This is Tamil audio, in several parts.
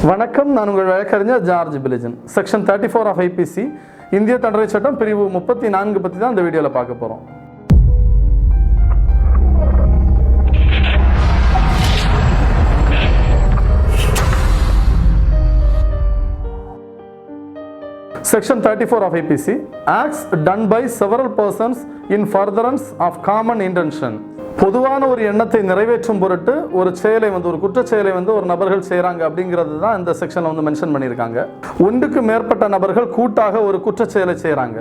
வணக்கம், நான் உங்கள் வழக்கறிஞர் ஜார்ஜ் பிலிஜன். செக்ஷன் 34 ஆஃப் ஐபிசி இந்திய தண்டனை சட்டம் பிரிவு 34 பற்றி தான் இந்த வீடியோவில் பார்க்க போகிறோம். Section 34 of IPC, acts done by several persons in furtherance of common intention. பொதுவான ஒரு எண்ணத்தை நிறைவேற்றும் பொருட்டு ஒரு செயலை ஒரு குற்றச் செயலை ஒரு நபர்கள் செய்கிறாங்க அப்படிங்கிறது தான் இந்த செக்ஷனில் மென்ஷன் பண்ணியிருக்காங்க. ஒன்றுக்கு மேற்பட்ட நபர்கள் கூட்டாக ஒரு குற்றச் செயலை செய்கிறாங்க.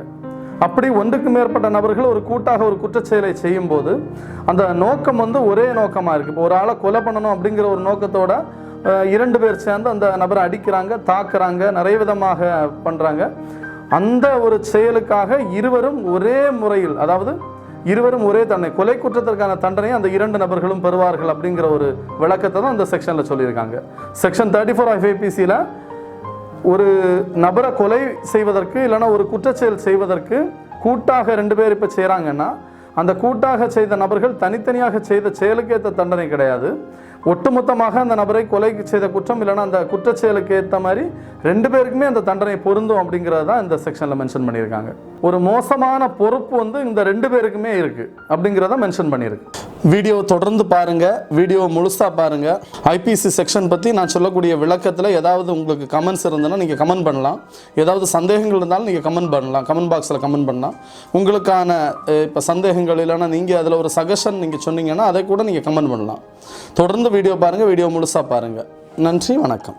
அப்படி ஒன்றுக்கு மேற்பட்ட நபர்கள் ஒரு கூட்டாக ஒரு குற்றச் செயலை செய்யும் போது அந்த நோக்கம் ஒரே நோக்கமாக இருக்குது. இப்போ ஒரு ஆளை கொலை பண்ணணும் அப்படிங்கிற ஒரு நோக்கத்தோட இரண்டு பேர் சேர்ந்து அந்த நபரை அடிக்கிறாங்க, தாக்குறாங்க, நிறைய விதமாக பண்ணுறாங்க. அந்த ஒரு செயலுக்காக இருவரும் ஒரே முறையில், அதாவது இருவரும் ஒரே தண்டனை, கொலை குற்றத்திற்கான தண்டனையை அந்த இரண்டு நபர்களும் பெறுவார்கள் அப்படிங்கிற ஒரு விளக்கத்தை தான் இந்த செக்ஷனில் சொல்லியிருக்காங்க. செக்ஷன் 34 ஆஃப் ஐபிசியில் ஒரு நபரை கொலை செய்வதற்கு இல்லைன்னா ஒரு குற்றச்செயல் செய்வதற்கு கூட்டாக ரெண்டு பேர் இப்போ செய்கிறாங்கன்னா அந்த கூட்டாக செய்த நபர்கள் தனித்தனியாக செய்த செயலுக்கேற்ற தண்டனை கிடையாது. ஒட்டுமொத்தமாக அந்த நபரை கொலை செய்த குற்றம் இல்லைன்னா அந்த குற்றச்செயலுக்கு ஏற்ற மாதிரி ரெண்டு பேருக்குமே அந்த தண்டனை பொருந்தும் அப்படிங்கிறது தான் இந்த செக்ஷனில் மென்ஷன் பண்ணியிருக்காங்க. ஒரு மோசமான பொறுப்பு இந்த ரெண்டு பேருக்குமே இருக்குது அப்படிங்கிறத மென்ஷன் பண்ணியிருக்கு. வீடியோ தொடர்ந்து பாருங்கள், வீடியோ முழுசாக பாருங்கள். ஐபிசி செக்ஷன் பற்றி நான் சொல்லக்கூடிய விளக்கத்தில் ஏதாவது உங்களுக்கு கமெண்ட்ஸ் இருந்ததுன்னா நீங்கள் கமெண்ட் பண்ணலாம். ஏதாவது சந்தேகங்கள் இருந்தாலும் நீங்கள் கமெண்ட் பண்ணலாம், கமெண்ட் பாக்ஸில் கமெண்ட் பண்ணலாம். உங்களுக்கான இப்போ சந்தேகங்கள் இல்லைன்னா நீங்கள் அதில் ஒரு சஜஷன் நீங்கள் சொன்னீங்கன்னா அதை கூட நீங்கள் கமெண்ட் பண்ணலாம். தொடர்ந்து வீடியோ பாருங்கள், வீடியோ முழுசாக பாருங்கள். நன்றி, வணக்கம்.